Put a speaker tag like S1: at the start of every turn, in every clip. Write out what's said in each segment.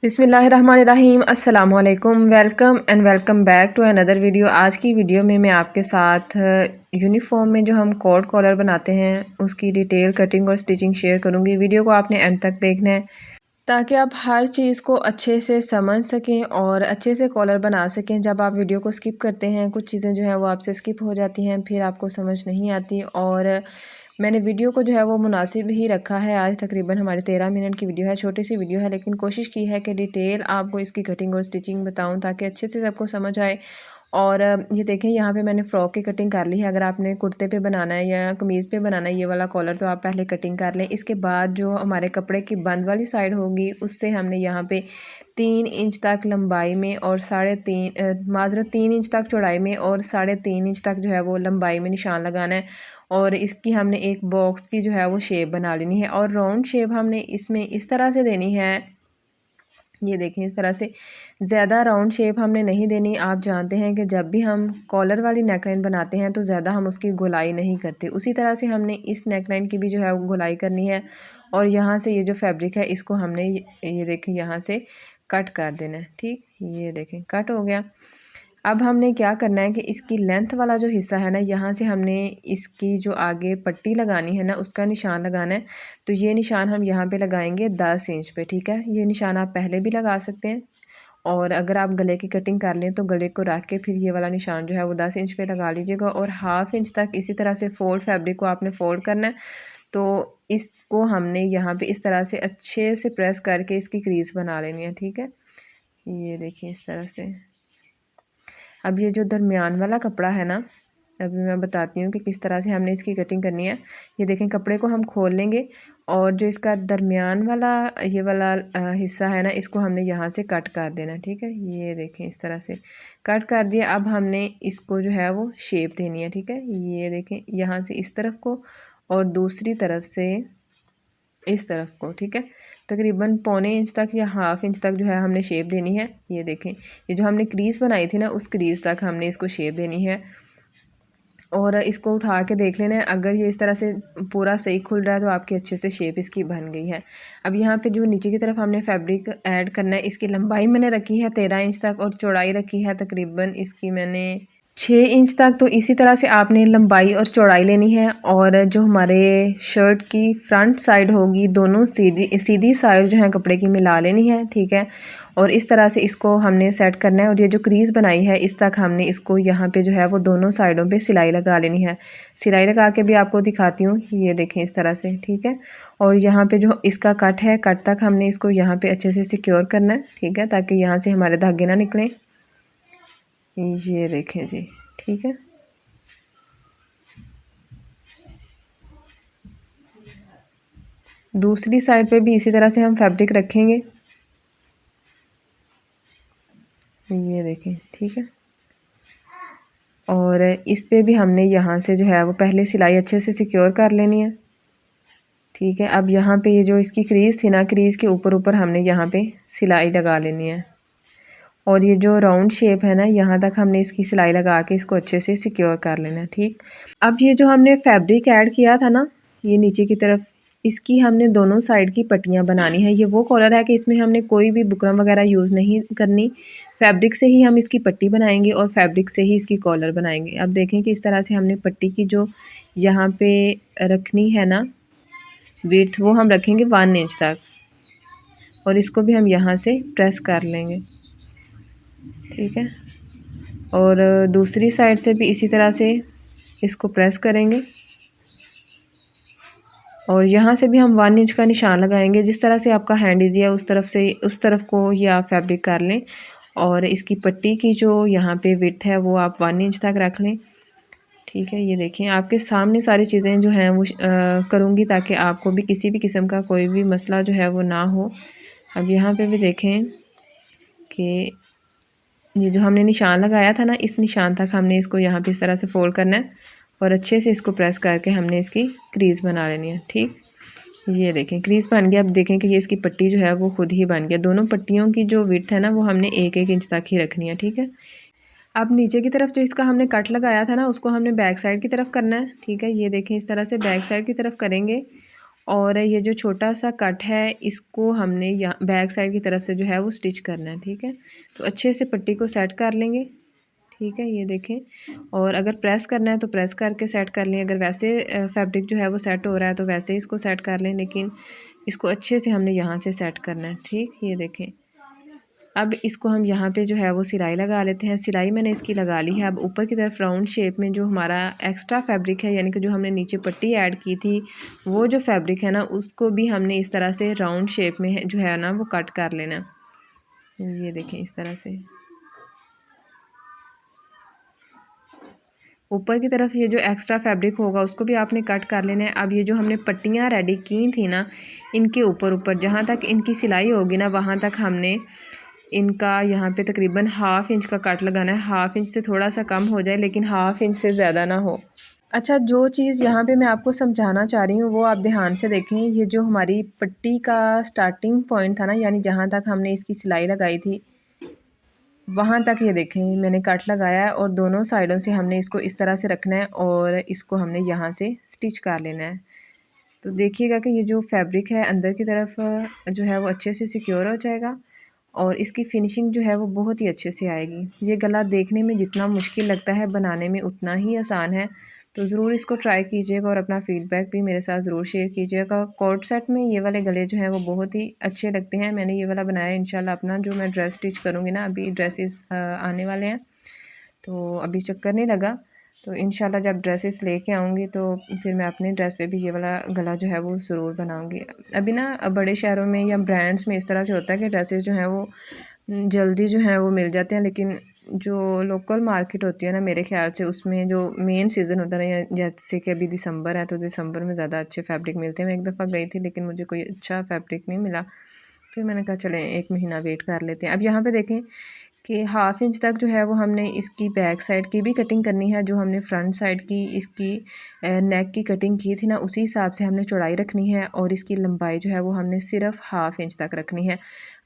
S1: बिस्मिल्लाहिर्रहमानिर्रहीम अस्सलाम वालेकुम welcome back to another video. आज की वीडियो में मैं आपके साथ यूनिफॉर्म में जो हम कोट कॉलर बनाते हैं उसकी डिटेल कटिंग और स्टिचिंग शेयर करूंगी। वीडियो को आपने एंड तक देखना है ताकि आप हर चीज़ को अच्छे से समझ सकें और अच्छे से कॉलर बना सकें। जब आप वीडियो को स्किप करते हैं कुछ चीज़ें जो है वो आपसे स्किप हो जाती हैं, फिर आपको समझ नहीं आती। और मैंने वीडियो को जो है वो मुनासिब ही रखा है। आज तकरीबन हमारी 13 मिनट की वीडियो है, छोटी सी वीडियो है, लेकिन कोशिश की है कि डिटेल आपको इसकी कटिंग और स्टिचिंग बताऊं ताकि अच्छे से सबको समझ आए। और ये देखें यहाँ पे मैंने फ़्रॉक की कटिंग कर ली है। अगर आपने कुर्ते पे बनाना है या कमीज़ पे बनाना है ये वाला कॉलर तो आप पहले कटिंग कर लें। इसके बाद जो हमारे कपड़े की बंद वाली साइड होगी उससे हमने यहाँ पे 3 इंच तक लंबाई में और 3 इंच तक चौड़ाई में और 3.5 इंच तक जो है वो लंबाई में निशान लगाना है। और इसकी हमने एक बॉक्स की जो है वो शेप बना लेनी है और राउंड शेप हमने इसमें इस तरह से देनी है। ये देखें इस तरह से, ज़्यादा राउंड शेप हमने नहीं देनी। आप जानते हैं कि जब भी हम कॉलर वाली नेकलाइन बनाते हैं तो ज़्यादा हम उसकी गोलाई नहीं करते, उसी तरह से हमने इस नेकलाइन की भी जो है वो गोलाई करनी है। और यहाँ से ये जो फैब्रिक है इसको हमने ये देखें यहाँ से कट कर देना है। ठीक, ये देखें कट हो गया। अब हमने क्या करना है कि इसकी लेंथ वाला जो हिस्सा है ना यहाँ से हमने इसकी जो आगे पट्टी लगानी है ना उसका निशान लगाना है। तो ये निशान हम यहाँ पे लगाएंगे 10 इंच पे। ठीक है, ये निशान आप पहले भी लगा सकते हैं और अगर आप गले की कटिंग कर लें तो गले को रख के फिर ये वाला निशान जो है वो 10 इंच पे लगा लीजिएगा। और हाफ इंच तक इसी तरह से फैब्रिक को आपने फोल्ड करना है। तो इसको हमने यहाँ पे इस तरह से अच्छे से प्रेस करके इसकी क्रीज बना लेनी है। ठीक है, ये देखिए इस तरह से। अब ये जो दरमियान वाला कपड़ा है ना, अभी मैं बताती हूँ कि किस तरह से हमने इसकी कटिंग करनी है। ये देखें कपड़े को हम खोल लेंगे और जो इसका दरमियान वाला ये वाला हिस्सा है ना इसको हमने यहाँ से कट कर देना। ठीक है, ये देखें इस तरह से कट कर दिया। अब हमने इसको जो है वो शेप देनी है। ठीक है, ये देखें यहाँ से इस तरफ को और दूसरी तरफ से इस तरफ को। ठीक है, तकरीबन 1.25 इंच तक या हाफ इंच तक जो है हमने शेप देनी है। ये देखें ये जो हमने क्रीज बनाई थी ना उस क्रीज तक हमने इसको शेप देनी है। और इसको उठा के देख लेना है, अगर ये इस तरह से पूरा सही खुल रहा है तो आपकी अच्छे से शेप इसकी बन गई है। अब यहाँ पे जो नीचे की तरफ हमने फैब्रिक ऐड करना है, इसकी लंबाई मैंने रखी है 13 इंच तक और चौड़ाई रखी है तकरीबन इसकी मैंने 6 इंच तक। तो इसी तरह से आपने लंबाई और चौड़ाई लेनी है। और जो हमारे शर्ट की फ्रंट साइड होगी दोनों सीधी साइड जो है कपड़े की मिला लेनी है। ठीक है, और इस तरह से इसको हमने सेट करना है। और ये जो क्रीज बनाई है इस तक हमने इसको यहाँ पे जो है वो दोनों साइडों पे सिलाई लगा लेनी है। सिलाई लगा के भी आपको दिखाती हूँ, ये देखें इस तरह से। ठीक है, और यहाँ पे जो इसका कट है कट तक हमने इसको यहाँ पे अच्छे से सिक्योर करना है। ठीक है, ताकि यहाँ से हमारे धागे ना निकलें। ये देखें जी, ठीक है। दूसरी साइड पे भी इसी तरह से हम फैब्रिक रखेंगे। ये देखें, ठीक है। और इस पे भी हमने यहाँ से जो है वो पहले सिलाई अच्छे से सिक्योर कर लेनी है। ठीक है, अब यहाँ पे ये जो इसकी क्रीज थी ना, क्रीज के ऊपर ऊपर हमने यहाँ पे सिलाई लगा लेनी है। और ये जो राउंड शेप है ना यहाँ तक हमने इसकी सिलाई लगा के इसको अच्छे से सिक्योर कर लेना है। ठीक, अब ये जो हमने फैब्रिक ऐड किया था ना ये नीचे की तरफ, इसकी हमने दोनों साइड की पट्टियाँ बनानी है। ये वो कॉलर है कि इसमें हमने कोई भी बुकरम वगैरह यूज़ नहीं करनी, फैब्रिक से ही हम इसकी पट्टी बनाएंगे और फैब्रिक से ही इसकी कॉलर बनाएंगे। अब देखें कि इस तरह से हमने पट्टी की जो यहाँ पे रखनी है ना विड्थ, वो हम रखेंगे 1 इंच तक और इसको भी हम यहाँ से प्रेस कर लेंगे। ठीक है, और दूसरी साइड से भी इसी तरह से इसको प्रेस करेंगे और यहाँ से भी हम 1 इंच का निशान लगाएंगे। जिस तरह से आपका हैंड इजी है उस तरफ से उस तरफ को या फैब्रिक कर लें। और इसकी पट्टी की जो यहाँ पे विड्थ है वो आप 1 इंच तक रख लें। ठीक है, ये देखें आपके सामने सारी चीज़ें जो हैं वो करूँगी ताकि आपको भी किसी भी किस्म का कोई भी मसला जो है वो ना हो। अब यहाँ पे भी देखें कि ये जो हमने निशान लगाया था ना इस निशान तक हमने इसको यहाँ पे इस तरह से फोल्ड करना है और अच्छे से इसको प्रेस करके हमने इसकी क्रीज़ बना लेनी है। ठीक, ये देखें क्रीज़ बन गया। अब देखें कि ये इसकी पट्टी जो है वो खुद ही बन गया। दोनों पट्टियों की जो विड्थ है ना वो हमने 1-1 इंच तक ही रखनी है। ठीक है, अब नीचे की तरफ जो इसका हमने कट लगाया था ना उसको हमने बैक साइड की तरफ करना है। ठीक है, ये देखें इस तरह से बैक साइड की तरफ करेंगे और ये जो छोटा सा कट है इसको हमने यहाँ बैक साइड की तरफ से जो है वो स्टिच करना है। ठीक है, तो अच्छे से पट्टी को सेट कर लेंगे। ठीक है, ये देखें, और अगर प्रेस करना है तो प्रेस करके सेट कर लें। अगर वैसे फैब्रिक जो है वो सेट हो रहा है तो वैसे इसको सेट कर लें, लेकिन इसको अच्छे से हमने यहाँ से सेट करना है। ठीक, ये देखें। अब इसको हम यहाँ पे जो है वो सिलाई लगा लेते हैं। सिलाई मैंने इसकी लगा ली है। अब ऊपर की तरफ राउंड शेप में जो हमारा एक्स्ट्रा फैब्रिक है, यानी कि जो हमने नीचे पट्टी ऐड की थी, वो जो फैब्रिक है ना उसको भी हमने इस तरह से राउंड शेप में जो है ना वो कट कर लेना। ये देखें, इस तरह से ऊपर की तरफ ये जो एक्स्ट्रा फैब्रिक होगा उसको भी आपने कट कर लेना है। अब ये जो हमने पट्टियाँ रेडी की थी ना, इनके ऊपर ऊपर जहाँ तक इनकी सिलाई होगी ना वहाँ तक हमने इनका यहाँ पे तकरीबन 1/2 इंच का कट लगाना है। 1/2 इंच से थोड़ा सा कम हो जाए, लेकिन 1/2 इंच से ज़्यादा ना हो। अच्छा, जो चीज़ यहाँ पे मैं आपको समझाना चाह रही हूँ वो आप ध्यान से देखें। ये जो हमारी पट्टी का स्टार्टिंग पॉइंट था ना, यानी जहाँ तक हमने इसकी सिलाई लगाई थी वहाँ तक ये देखें मैंने कट लगाया है, और दोनों साइडों से हमने इसको इस तरह से रखना है और इसको हमने यहाँ से स्टिच कर लेना है। तो देखिएगा कि ये जो फैब्रिक है अंदर की तरफ जो है वो अच्छे से सिक्योर हो जाएगा, और इसकी फिनिशिंग जो है वो बहुत ही अच्छे से आएगी। ये गला देखने में जितना मुश्किल लगता है बनाने में उतना ही आसान है। तो ज़रूर इसको ट्राई कीजिएगा और अपना फ़ीडबैक भी मेरे साथ ज़रूर शेयर कीजिएगा। कोट सेट में ये वाले गले जो हैं वो बहुत ही अच्छे लगते हैं। मैंने ये वाला बनाया है। इंशाल्लाह अपना जो मैं ड्रेस स्टिच करूँगी ना, अभी ड्रेसेस आने वाले हैं तो अभी चक्कर नहीं लगा। तो इंशाल्लाह जब ड्रेसेस लेके आऊँगी तो फिर मैं अपने ड्रेस पे भी ये वाला गला जो है वो ज़रूर बनाऊँगी। अभी ना बड़े शहरों में या ब्रांड्स में इस तरह से होता है कि ड्रेसेस जो हैं वो जल्दी जो है वो मिल जाते हैं, लेकिन जो लोकल मार्केट होती है ना, मेरे ख्याल से उसमें जो मेन सीज़न होता है ना, जैसे कि अभी दिसंबर है तो दिसंबर में ज़्यादा अच्छे फैब्रिक मिलते हैं। मैं एक दफ़ा गई थी लेकिन मुझे कोई अच्छा फैब्रिक नहीं मिला, फिर मैंने कहा चलें 1 महीना वेट कर लेते हैं। अब यहाँ पे देखें कि 1/2 इंच तक जो है वो हमने इसकी बैक साइड की भी कटिंग करनी है। जो हमने फ्रंट साइड की इसकी नेक की कटिंग की थी ना, उसी हिसाब से हमने चौड़ाई रखनी है, और इसकी लंबाई जो है वो हमने सिर्फ 1/2 इंच तक रखनी है।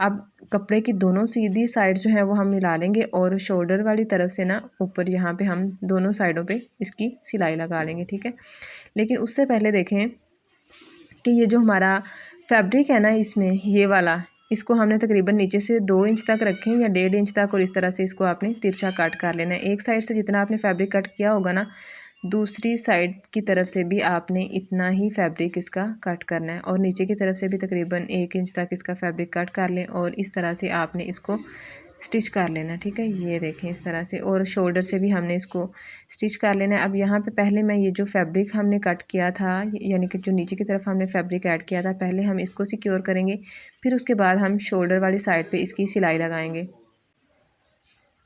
S1: अब कपड़े की दोनों सीधी साइड जो है वो हम मिला लेंगे, और शोल्डर वाली तरफ से ना ऊपर यहाँ पे हम दोनों साइडों पे इसकी सिलाई लगा लेंगे। ठीक है, लेकिन उससे पहले देखें कि ये जो हमारा फैब्रिक है ना इसमें ये वाला, इसको हमने तकरीबन नीचे से 2 इंच तक रखें या 1.5 इंच तक, और इस तरह से इसको आपने तिरछा कट कर लेना है। एक साइड से जितना आपने फैब्रिक कट किया होगा ना, दूसरी साइड की तरफ से भी आपने इतना ही फैब्रिक इसका कट करना है, और नीचे की तरफ से भी तकरीबन 1 इंच तक इसका फैब्रिक कट कर लें, और इस तरह से आपने इसको स्टिच कर लेना। ठीक है, ये देखें इस तरह से, और शोल्डर से भी हमने इसको स्टिच कर लेना है। अब यहाँ पे पहले मैं ये जो फैब्रिक हमने कट किया था, यानी कि जो नीचे की तरफ हमने फैब्रिक ऐड किया था, पहले हम इसको सिक्योर करेंगे, फिर उसके बाद हम शोल्डर वाली साइड पे इसकी सिलाई लगाएंगे।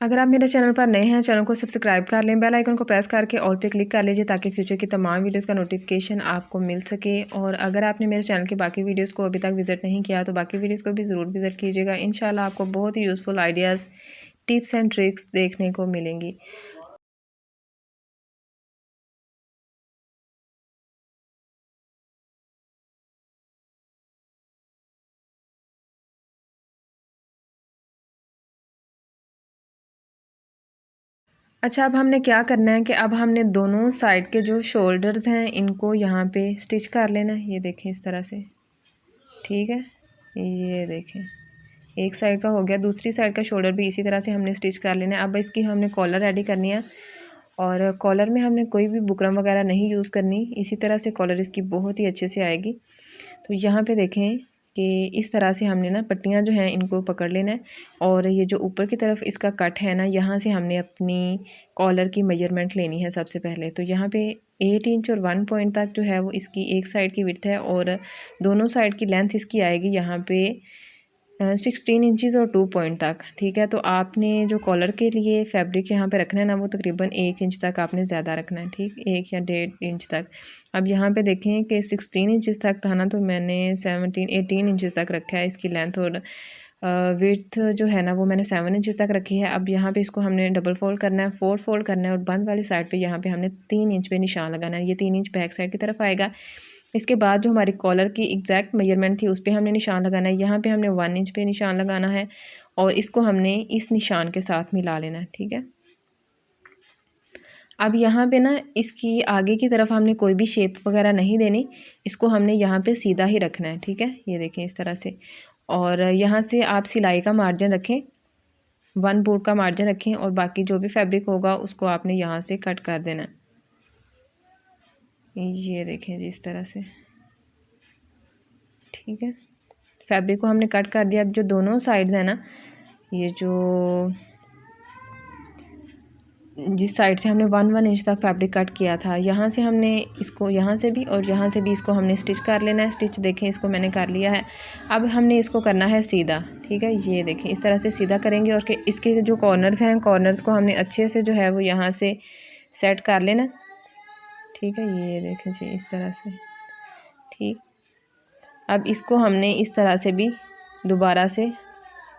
S1: अगर आप मेरे चैनल पर नए हैं, चैनल को सब्सक्राइब कर लें, बेल आइकन को प्रेस करके ऑल पे क्लिक कर लीजिए ताकि फ्यूचर की तमाम वीडियोस का नोटिफिकेशन आपको मिल सके। और अगर आपने मेरे चैनल की बाकी वीडियोस को अभी तक विज़िट नहीं किया तो बाकी वीडियोस को भी ज़रूर विज़िट कीजिएगा। इंशाल्लाह आपको बहुत ही useful ideas, tips and tricks देखने को मिलेंगी। अच्छा, अब हमने क्या करना है कि अब हमने दोनों साइड के जो शोल्डर्स हैं इनको यहाँ पे स्टिच कर लेना है। ये देखें इस तरह से। ठीक है, ये देखें एक साइड का हो गया, दूसरी साइड का शोल्डर भी इसी तरह से हमने स्टिच कर लेना है। अब इसकी हमने कॉलर रेडी करनी है, और कॉलर में हमने कोई भी बुकरम वगैरह नहीं यूज़ करनी, इसी तरह से कॉलर इसकी बहुत ही अच्छे से आएगी। तो यहाँ पे देखें कि इस तरह से हमने ना पट्टियाँ जो हैं इनको पकड़ लेना है, और ये जो ऊपर की तरफ इसका कट है ना, यहाँ से हमने अपनी कॉलर की मेजरमेंट लेनी है सबसे पहले। तो यहाँ पे 8 इंच और 1 पॉइंट तक जो है वो इसकी एक साइड की विड्थ है, और दोनों साइड की लेंथ इसकी आएगी यहाँ पे 16 इंचज़ और 2 पॉइंट तक। ठीक है, तो आपने जो कॉलर के लिए फैब्रिक यहाँ पे रखना है ना, वो तकरीबन 1 इंच तक आपने ज़्यादा रखना है। ठीक, 1 या 1.5 इंच तक। अब यहाँ पे देखें कि 16 इंचज़ तक था ना, तो मैंने 18 इंचज़ तक रखा है इसकी लेंथ, और विड्थ जो है ना वो मैंने 7 इंचज़ तक रखी है। अब यहाँ पे इसको हमने डबल फोल्ड करना है, 4 फोल्ड करना है, और बंद वाली साइड पे यहाँ पे हमने 3 इंच पे निशान लगाना है। ये 3 इंच बैक साइड की तरफ आएगा। इसके बाद जो हमारी कॉलर की एग्जैक्ट मेजरमेंट थी उस पर हमने निशान लगाना है। यहाँ पे हमने 1 इंच पे निशान लगाना है, और इसको हमने इस निशान के साथ मिला लेना है। ठीक है, अब यहाँ पे ना इसकी आगे की तरफ हमने कोई भी शेप वगैरह नहीं देनी, इसको हमने यहाँ पे सीधा ही रखना है, ठीक है। ये देखें इस तरह से। और यहाँ से आप सिलाई का मार्जिन रखें, 1 बोर्ड का मार्जिन रखें, और बाकी जो भी फैब्रिक होगा उसको आपने यहाँ से कट कर देना है। ये देखें जी इस तरह से, ठीक है। फैब्रिक को हमने कट कर दिया। अब जो दोनों साइड्स हैं ना, ये जो जिस साइड से हमने 1 इंच तक फैब्रिक कट किया था, यहाँ से हमने इसको यहाँ से भी और यहाँ से भी इसको हमने स्टिच कर लेना है। स्टिच देखें इसको मैंने कर लिया है। अब हमने इसको करना है सीधा, ठीक है। ये देखें इस तरह से सीधा करेंगे, और इसके जो कॉर्नर्स हैं, कॉर्नर्स को हमने अच्छे से जो है वो यहाँ से सेट कर लेना, ठीक है। ये देखें जी इस तरह से, ठीक। अब इसको हमने इस तरह से भी दोबारा से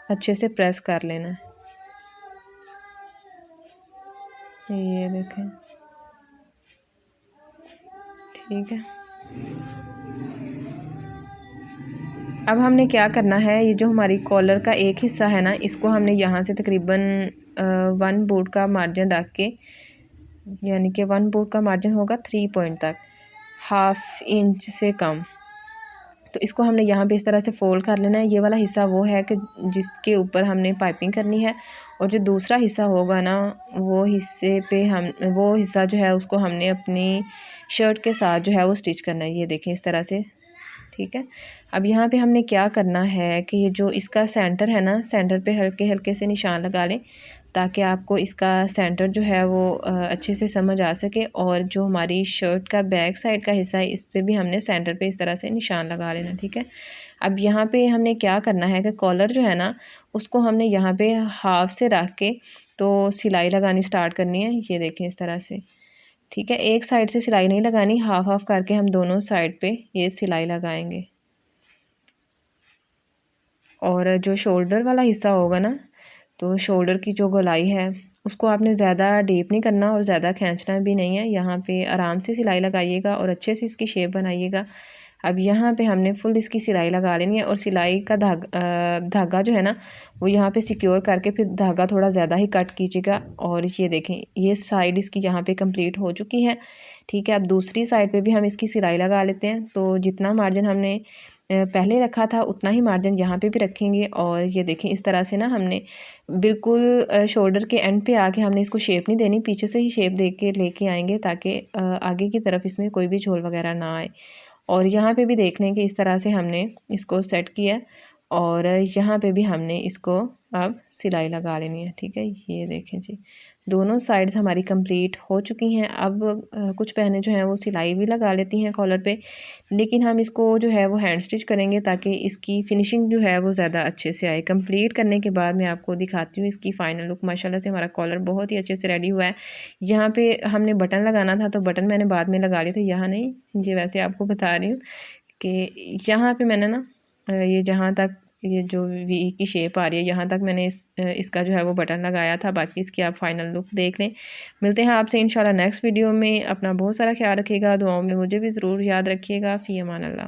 S1: अच्छे से प्रेस कर लेना है। ये देखें, ठीक है। अब हमने क्या करना है, ये जो हमारी कॉलर का एक हिस्सा है ना, इसको हमने यहाँ से तकरीबन 1 बोर्ड का मार्जिन रख के, यानी कि 1 बोर्ड का मार्जिन होगा 3 पॉइंट तक, 1/2 इंच से कम। तो इसको हमने यहाँ पे इस तरह से फोल्ड कर लेना है। ये वाला हिस्सा वो है कि जिसके ऊपर हमने पाइपिंग करनी है, और जो दूसरा हिस्सा होगा ना, वो हिस्सा जो है उसको हमने अपनी शर्ट के साथ जो है वो स्टिच करना है। ये देखें इस तरह से, ठीक है। अब यहाँ पे हमने क्या करना है कि ये जो इसका सेंटर है ना, सेंटर पे हल्के हल्के से निशान लगा लें, ताकि आपको इसका सेंटर जो है वो अच्छे से समझ आ सके। और जो हमारी शर्ट का बैक साइड का हिस्सा है, इस पर भी हमने सेंटर पे इस तरह से निशान लगा लेना, ठीक है। अब यहाँ पे हमने क्या करना है कि कॉलर जो है ना, उसको हमने यहाँ पे हाफ से रख के तो सिलाई लगानी स्टार्ट करनी है। ये देखें इस तरह से, ठीक है। एक साइड से सिलाई नहीं लगानी, हाफ हाफ करके हम दोनों साइड पे ये सिलाई लगाएंगे। और जो शोल्डर वाला हिस्सा होगा ना, तो शोल्डर की जो गोलाई है उसको आपने ज़्यादा डीप नहीं करना और ज़्यादा खींचना भी नहीं है। यहाँ पे आराम से सिलाई लगाइएगा और अच्छे से इसकी शेप बनाइएगा। अब यहाँ पे हमने फुल इसकी सिलाई लगा लेनी है, और सिलाई का धागा जो है ना, वो यहाँ पे सिक्योर करके फिर धागा थोड़ा ज़्यादा ही कट कीजिएगा। और ये देखें, ये साइड इसकी यहाँ पे कंप्लीट हो चुकी है, ठीक है। अब दूसरी साइड पे भी हम इसकी सिलाई लगा लेते हैं। तो जितना मार्जिन हमने पहले रखा था उतना ही मार्जिन यहाँ पे भी रखेंगे। और ये देखें इस तरह से ना, हमने बिल्कुल शोल्डर के एंड पे आके हमने इसको शेप नहीं देनी, पीछे से ही शेप दे के लेके आएंगे, ताकि आगे की तरफ इसमें कोई भी झोल वगैरह ना आए। और यहाँ पे भी देख लें कि इस तरह से हमने इसको सेट किया, और यहाँ पे भी हमने इसको अब सिलाई लगा लेनी है, ठीक है। ये देखें जी, दोनों साइड्स हमारी कंप्लीट हो चुकी हैं। अब कुछ बहनें जो हैं वो सिलाई भी लगा लेती हैं कॉलर पे, लेकिन हम इसको जो है वो हैंड स्टिच करेंगे, ताकि इसकी फिनिशिंग जो है वो ज़्यादा अच्छे से आए। कंप्लीट करने के बाद मैं आपको दिखाती हूँ इसकी फ़ाइनल लुक। माशाल्लाह से हमारा कॉलर बहुत ही अच्छे से रेडी हुआ है। यहाँ पे हमने बटन लगाना था, तो बटन मैंने बाद में लगा लिए थे, यहाँ नहीं। ये वैसे आपको बता रही हूँ कि यहाँ पे मैंने ना ये जहाँ तक ये जो वी की शेप आ रही है, यहाँ तक मैंने इसका जो है वो बटन लगाया था। बाकी इसकी आप फाइनल लुक देख लें। मिलते हैं आपसे इंशाल्लाह नेक्स्ट वीडियो में। अपना बहुत सारा ख्याल रखिएगा, दुआओं में मुझे भी ज़रूर याद रखिएगा। फ़ी अमान अल्लाह।